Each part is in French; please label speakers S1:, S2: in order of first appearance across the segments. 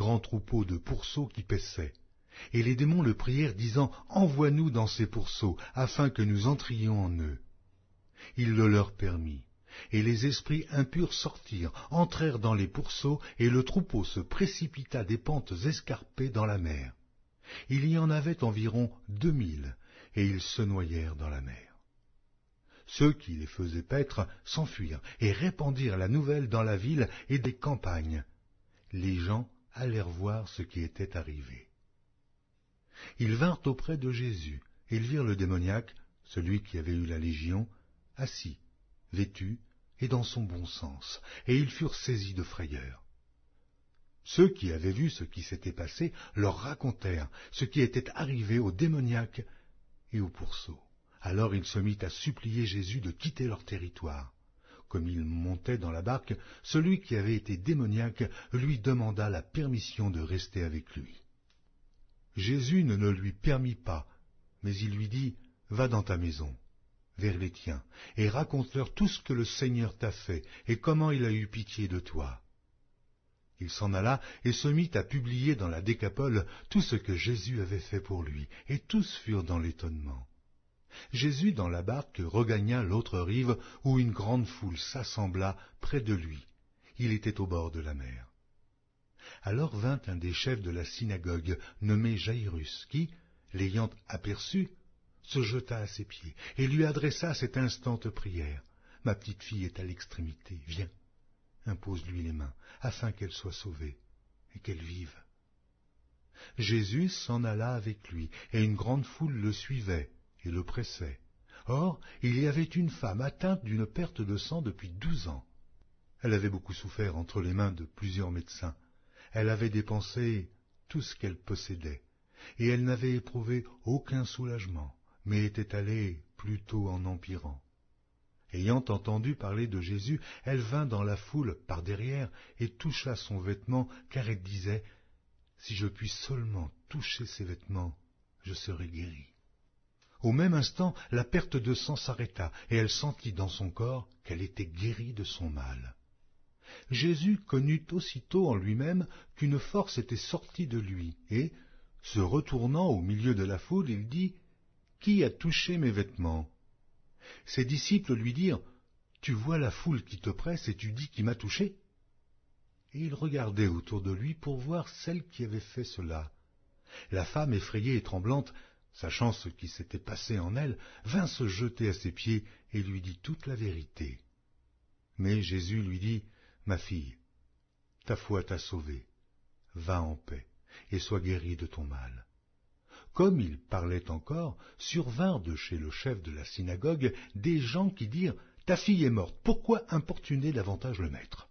S1: grand troupeau de pourceaux qui paissaient. Et les démons le prièrent, disant, « Envoie-nous dans ces pourceaux, afin que nous entrions en eux. » Il le leur permit. Et les esprits impurs sortirent, entrèrent dans les pourceaux, et le troupeau se précipita des pentes escarpées dans la mer. Il y en avait environ 2000, et ils se noyèrent dans la mer. Ceux qui les faisaient paître s'enfuirent, et répandirent la nouvelle dans la ville et des campagnes. Les gens allèrent voir ce qui était arrivé. Ils vinrent auprès de Jésus, et ils virent le démoniaque, celui qui avait eu la légion, assis, vêtu et dans son bon sens, et ils furent saisis de frayeur. Ceux qui avaient vu ce qui s'était passé leur racontèrent ce qui était arrivé au démoniaque et au pourceau. Alors il se mit à supplier Jésus de quitter leur territoire. Comme il montait dans la barque, celui qui avait été démoniaque lui demanda la permission de rester avec lui. Jésus ne le lui permit pas, mais il lui dit, « Va dans ta maison, vers les tiens, et raconte-leur tout ce que le Seigneur t'a fait, et comment il a eu pitié de toi. » Il s'en alla et se mit à publier dans la Décapole tout ce que Jésus avait fait pour lui, et tous furent dans l'étonnement. Jésus, dans la barque, regagna l'autre rive, où une grande foule s'assembla près de lui. Il était au bord de la mer. Alors vint un des chefs de la synagogue, nommé Jaïrus, qui, l'ayant aperçu, se jeta à ses pieds et lui adressa cette instante prière. « Ma petite fille est à l'extrémité, viens, impose-lui les mains, afin qu'elle soit sauvée et qu'elle vive. » Jésus s'en alla avec lui, et une grande foule le suivait et le pressait. Or, il y avait une femme atteinte d'une perte de sang depuis 12 ans. Elle avait beaucoup souffert entre les mains de plusieurs médecins. Elle avait dépensé tout ce qu'elle possédait, et elle n'avait éprouvé aucun soulagement, mais était allée plutôt en empirant. Ayant entendu parler de Jésus, elle vint dans la foule par derrière et toucha son vêtement, car elle disait, « Si je puis seulement toucher ses vêtements, je serai guérie. » Au même instant, la perte de sang s'arrêta, et elle sentit dans son corps qu'elle était guérie de son mal. Jésus connut aussitôt en lui-même qu'une force était sortie de lui, et, se retournant au milieu de la foule, il dit, « Qui a touché mes vêtements ?» Ses disciples lui dirent, « Tu vois la foule qui te presse et tu dis qui m'a touché ?» Et il regardait autour de lui pour voir celle qui avait fait cela. La femme, effrayée et tremblante, sachant ce qui s'était passé en elle, vint se jeter à ses pieds et lui dit toute la vérité. Mais Jésus lui dit, « Ma fille, ta foi t'a sauvée, va en paix et sois guérie de ton mal. » Comme il parlait encore, survinrent de chez le chef de la synagogue des gens qui dirent, « Ta fille est morte, pourquoi importuner davantage le maître ?»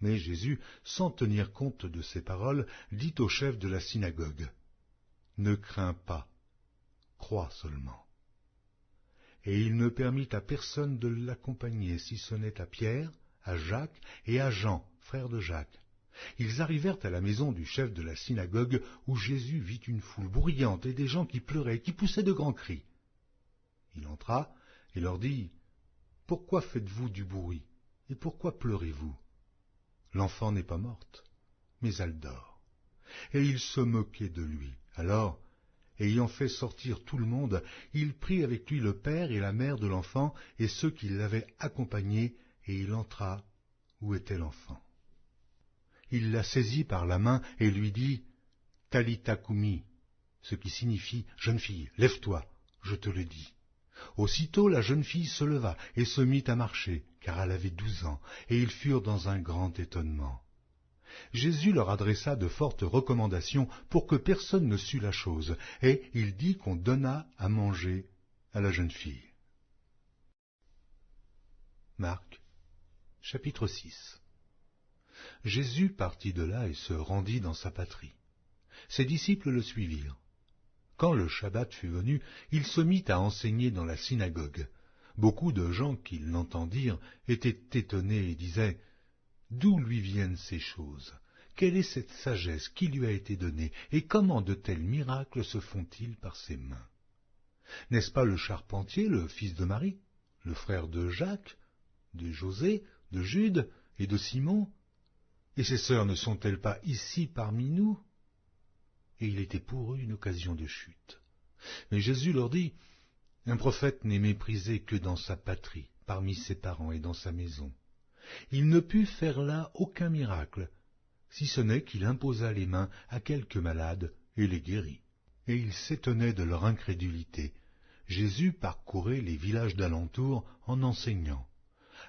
S1: Mais Jésus, sans tenir compte de ces paroles, dit au chef de la synagogue, « Ne crains pas, crois seulement. » Et il ne permit à personne de l'accompagner, si ce n'est à Pierre, à Jacques et à Jean, frère de Jacques. Ils arrivèrent à la maison du chef de la synagogue, où Jésus vit une foule bruyante et des gens qui pleuraient, qui poussaient de grands cris. Il entra et leur dit, « Pourquoi faites-vous du bruit, et pourquoi pleurez-vous? L'enfant n'est pas morte, mais elle dort. » Et ils se moquaient de lui. Alors, ayant fait sortir tout le monde, il prit avec lui le père et la mère de l'enfant et ceux qui l'avaient accompagné, et il entra où était l'enfant. Il la saisit par la main et lui dit, « Talitha koumi », ce qui signifie « Jeune fille, lève-toi, je te le dis ». Aussitôt la jeune fille se leva et se mit à marcher, car elle avait 12 ans, et ils furent dans un grand étonnement. Jésus leur adressa de fortes recommandations pour que personne ne sût la chose, et il dit qu'on donna à manger à la jeune fille. Marc, chapitre 6. Jésus partit de là et se rendit dans sa patrie. Ses disciples le suivirent. Quand le Shabbat fut venu, il se mit à enseigner dans la synagogue. Beaucoup de gens qui l'entendirent étaient étonnés et disaient, « D'où lui viennent ces choses? Quelle est cette sagesse qui lui a été donnée, et comment de tels miracles se font-ils par ses mains? N'est-ce pas le charpentier, le fils de Marie, le frère de Jacques, de José, de Jude et de Simon? Et ses sœurs ne sont-elles pas ici parmi nous? Et il était pour eux une occasion de chute. Mais Jésus leur dit, un prophète n'est méprisé que dans sa patrie, parmi ses parents et dans sa maison. Il ne put faire là aucun miracle, si ce n'est qu'il imposa les mains à quelques malades et les guérit. Et ils s'étonnaient de leur incrédulité. Jésus parcourait les villages d'alentour en enseignant.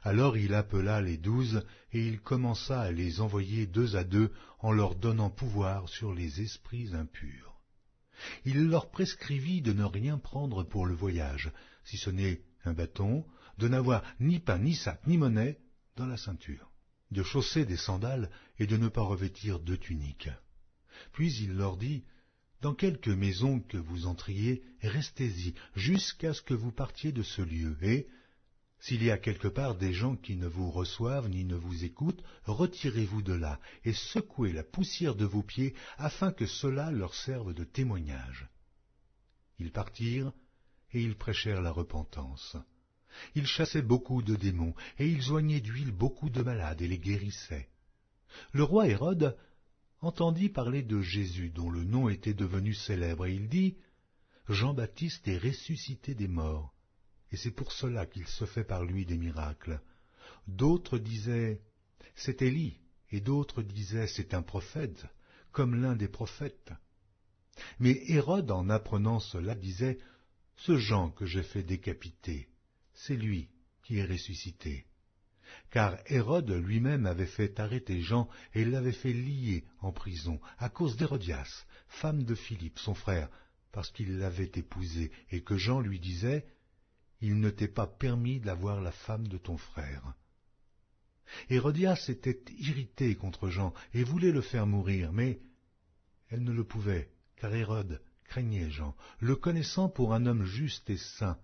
S1: Alors il appela les 12 et il commença à les envoyer 2 à 2 en leur donnant pouvoir sur les esprits impurs. Il leur prescrivit de ne rien prendre pour le voyage, si ce n'est un bâton, de n'avoir ni pain, ni sac, ni monnaie dans la ceinture, de chausser des sandales et de ne pas revêtir de tunique. Puis il leur dit, dans quelque maison que vous entriez, restez-y jusqu'à ce que vous partiez de ce lieu, et, s'il y a quelque part des gens qui ne vous reçoivent ni ne vous écoutent, retirez-vous de là et secouez la poussière de vos pieds afin que cela leur serve de témoignage. Ils partirent et ils prêchèrent la repentance. Ils chassaient beaucoup de démons et ils oignaient d'huile beaucoup de malades et les guérissaient. Le roi Hérode entendit parler de Jésus dont le nom était devenu célèbre et il dit « Jean-Baptiste est ressuscité des morts. » Et c'est pour cela qu'il se fait par lui des miracles. D'autres disaient, c'est Élie, et d'autres disaient, c'est un prophète, comme l'un des prophètes. Mais Hérode, en apprenant cela, disait, ce Jean que j'ai fait décapiter, c'est lui qui est ressuscité. Car Hérode lui-même avait fait arrêter Jean et l'avait fait lier en prison, à cause d'Hérodias, femme de Philippe, son frère, parce qu'il l'avait épousée, et que Jean lui disait, il ne t'est pas permis d'avoir la femme de ton frère. Hérodias était irritée contre Jean et voulait le faire mourir, mais elle ne le pouvait, car Hérode craignait Jean, le connaissant pour un homme juste et saint.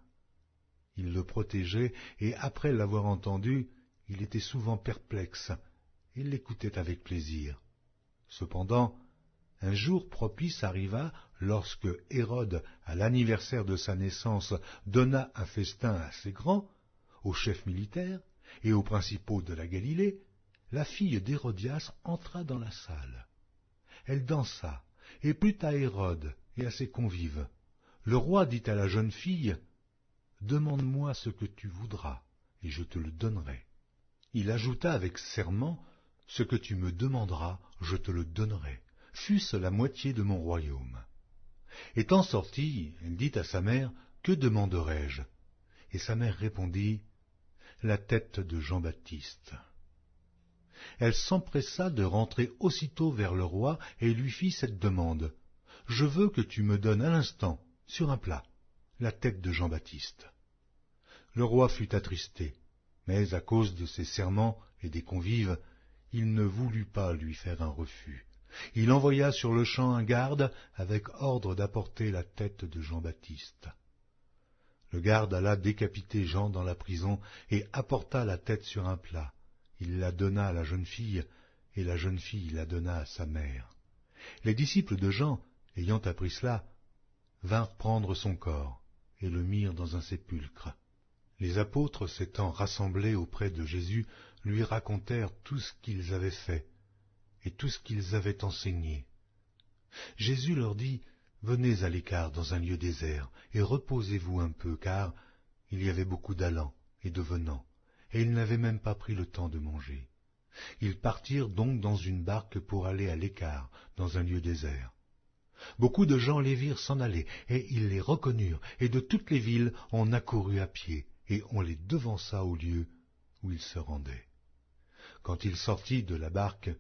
S1: Il le protégeait, et après l'avoir entendu, il était souvent perplexe, et l'écoutait avec plaisir. Cependant, un jour propice arriva lorsque Hérode, à l'anniversaire de sa naissance, donna un festin assez grand aux chefs militaires et aux principaux de la Galilée. La fille d'Hérodias entra dans la salle. Elle dansa et plut à Hérode et à ses convives. Le roi dit à la jeune fille, « Demande-moi ce que tu voudras, et je te le donnerai. » Il ajouta avec serment, « Ce que tu me demanderas, je te le donnerai. » Fût-ce la moitié de mon royaume. Étant sortie, elle dit à sa mère, « Que demanderai-je » Et sa mère répondit, « La tête de Jean-Baptiste. » Elle s'empressa de rentrer aussitôt vers le roi et lui fit cette demande, « Je veux que tu me donnes à l'instant, sur un plat, la tête de Jean-Baptiste. » Le roi fut attristé, mais à cause de ses serments et des convives, il ne voulut pas lui faire un refus. Il envoya sur-le-champ un garde avec ordre d'apporter la tête de Jean-Baptiste. Le garde alla décapiter Jean dans la prison et apporta la tête sur un plat. Il la donna à la jeune fille, et la jeune fille la donna à sa mère. Les disciples de Jean, ayant appris cela, vinrent prendre son corps et le mirent dans un sépulcre. Les apôtres s'étant rassemblés auprès de Jésus, lui racontèrent tout ce qu'ils avaient fait et tout ce qu'ils avaient enseigné. Jésus leur dit, « Venez à l'écart dans un lieu désert, et reposez-vous un peu, car il y avait beaucoup d'allants et de venants, et ils n'avaient même pas pris le temps de manger. » Ils partirent donc dans une barque pour aller à l'écart, dans un lieu désert. Beaucoup de gens les virent s'en aller, et ils les reconnurent, et de toutes les villes on accourut à pied, et on les devança au lieu où ils se rendaient. Quand il sortit de la barque,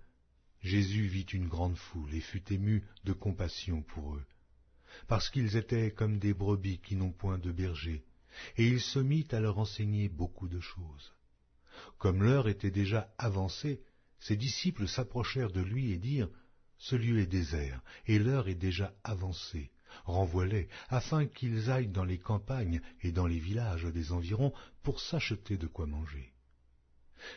S1: Jésus vit une grande foule et fut ému de compassion pour eux, parce qu'ils étaient comme des brebis qui n'ont point de berger, et il se mit à leur enseigner beaucoup de choses. Comme l'heure était déjà avancée, ses disciples s'approchèrent de lui et dirent, « Ce lieu est désert, et l'heure est déjà avancée. Renvoie-les, afin qu'ils aillent dans les campagnes et dans les villages des environs pour s'acheter de quoi manger. »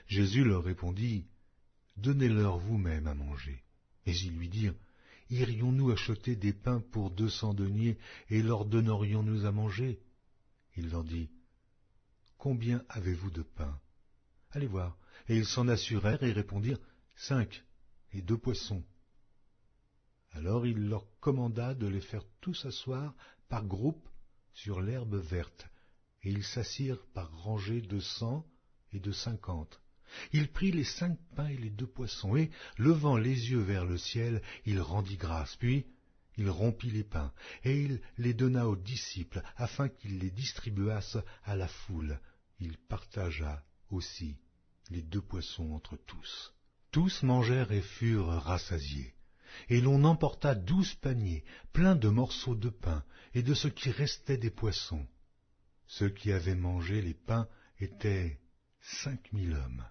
S1: Jésus leur répondit, « Donnez-leur vous-même à manger. » Mais ils lui dirent, « Irions-nous acheter des pains pour 200 deniers et leur donnerions-nous à manger ?» Il leur dit, « Combien avez-vous de pain ? Allez voir. » Et ils s'en assurèrent et répondirent, « 5, et 2 poissons. Alors il leur commanda de les faire tous asseoir par groupes sur l'herbe verte, et ils s'assirent par rangées de 100 et de 50. Il prit les 5 pains et les 2 poissons, et, levant les yeux vers le ciel, il rendit grâce. Puis il rompit les pains, et il les donna aux disciples, afin qu'ils les distribuassent à la foule. Il partagea aussi les 2 poissons entre tous. Tous mangèrent et furent rassasiés. Et l'on emporta 12 paniers, pleins de morceaux de pain, et de ce qui restait des poissons. Ceux qui avaient mangé les pains étaient 5000 hommes.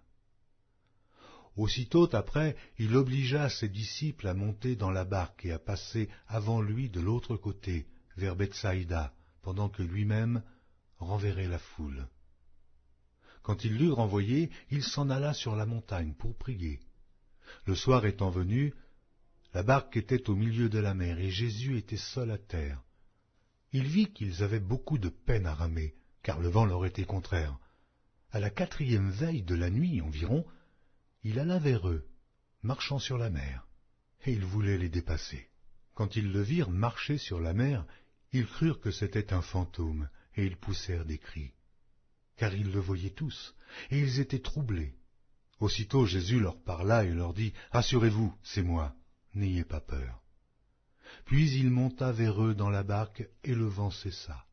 S1: Aussitôt après, il obligea ses disciples à monter dans la barque et à passer avant lui de l'autre côté, vers Bethsaïda, pendant que lui-même renverrait la foule. Quand il l'eut renvoyé, il s'en alla sur la montagne pour prier. Le soir étant venu, la barque était au milieu de la mer, et Jésus était seul à terre. Il vit qu'ils avaient beaucoup de peine à ramer, car le vent leur était contraire. À la 4e veille de la nuit environ, il alla vers eux, marchant sur la mer, et il voulait les dépasser. Quand ils le virent marcher sur la mer, ils crurent que c'était un fantôme, et ils poussèrent des cris. Car ils le voyaient tous, et ils étaient troublés. Aussitôt Jésus leur parla et leur dit « Rassurez-vous, c'est moi, n'ayez pas peur. » Puis il monta vers eux dans la barque, et le vent cessa.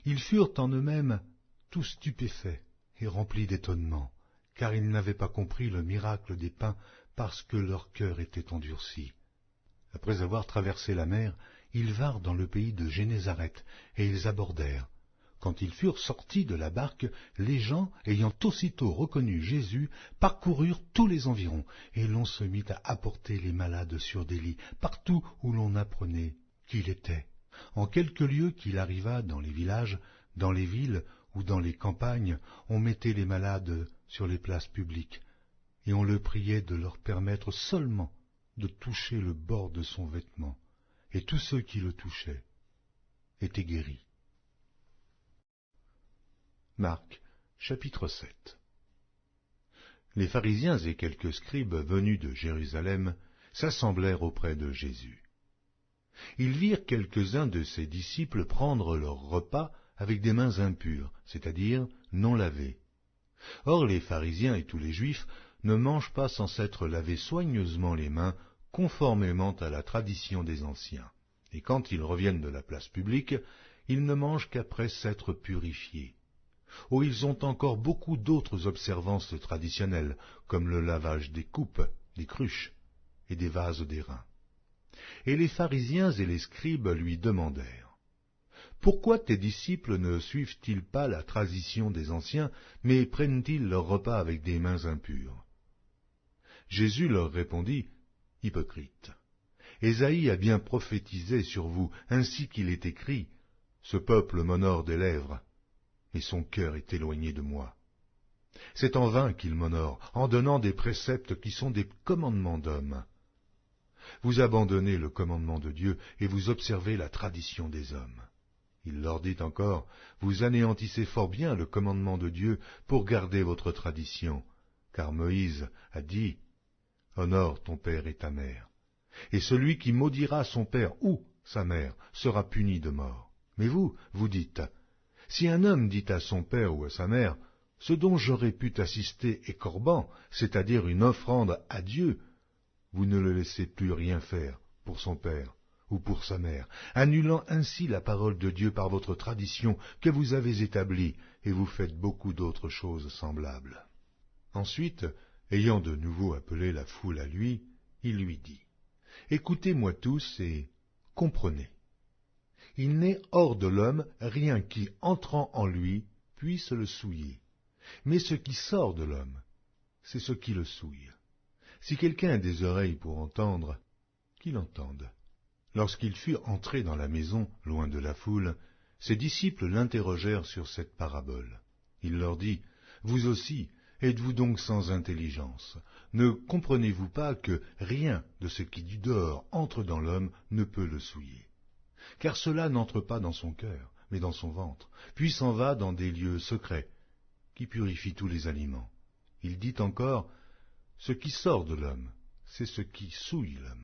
S1: Ils furent en eux-mêmes tous stupéfaits et remplis d'étonnement, car ils n'avaient pas compris le miracle des pains, parce que leur cœur était endurci. Après avoir traversé la mer, ils vinrent dans le pays de Génézareth, et ils abordèrent. Quand ils furent sortis de la barque, les gens, ayant aussitôt reconnu Jésus, parcoururent tous les environs, et l'on se mit à apporter les malades sur des lits, partout où l'on apprenait qu'il était. En quelques lieues qu'il arriva dans les villages, dans les villes ou dans les campagnes, on mettait les malades sur les places publiques, et on le priait de leur permettre seulement de toucher le bord de son vêtement, et tous ceux qui le touchaient étaient guéris. Marc, chapitre 7. Les pharisiens et quelques scribes venus de Jérusalem s'assemblèrent auprès de Jésus. Ils virent quelques-uns de ses disciples prendre leur repas avec des mains impures, c'est-à-dire non lavées. Or les pharisiens et tous les juifs ne mangent pas sans s'être lavés soigneusement les mains, conformément à la tradition des anciens. Et quand ils reviennent de la place publique, ils ne mangent qu'après s'être purifiés. Oh, ils ont encore beaucoup d'autres observances traditionnelles, comme le lavage des coupes, des cruches et des vases d'airain. Et les pharisiens et les scribes lui demandèrent « Pourquoi tes disciples ne suivent-ils pas la tradition des anciens, mais prennent-ils leur repas avec des mains impures ?» Jésus leur répondit « Hypocrites, Ésaïe a bien prophétisé sur vous, ainsi qu'il est écrit « Ce peuple m'honore des lèvres, mais son cœur est éloigné de moi. C'est en vain qu'il m'honore, en donnant des préceptes qui sont des commandements d'hommes. Vous abandonnez le commandement de Dieu et vous observez la tradition des hommes. » Il leur dit encore, « Vous anéantissez fort bien le commandement de Dieu pour garder votre tradition, car Moïse a dit, « Honore ton père et ta mère. » Et celui qui maudira son père ou sa mère sera puni de mort. Mais vous, vous dites, « Si un homme dit à son père ou à sa mère, « Ce dont j'aurais pu t'assister est corban, c'est-à-dire une offrande à Dieu », vous ne le laissez plus rien faire pour son père ou pour sa mère, annulant ainsi la parole de Dieu par votre tradition que vous avez établie, et vous faites beaucoup d'autres choses semblables. » Ensuite, ayant de nouveau appelé la foule à lui, il lui dit, « Écoutez-moi tous et comprenez. Il n'est hors de l'homme rien qui, entrant en lui, puisse le souiller. Mais ce qui sort de l'homme, c'est ce qui le souille. Si quelqu'un a des oreilles pour entendre, qu'il entende. » Lorsqu'il fut entré dans la maison, loin de la foule, ses disciples l'interrogèrent sur cette parabole. Il leur dit, « Vous aussi, êtes-vous donc sans intelligence? Ne comprenez-vous pas que rien de ce qui du dehors entre dans l'homme ne peut le souiller? Car cela n'entre pas dans son cœur, mais dans son ventre, puis s'en va dans des lieux secrets, qui purifient tous les aliments. » Il dit encore, « Ce qui sort de l'homme, c'est ce qui souille l'homme.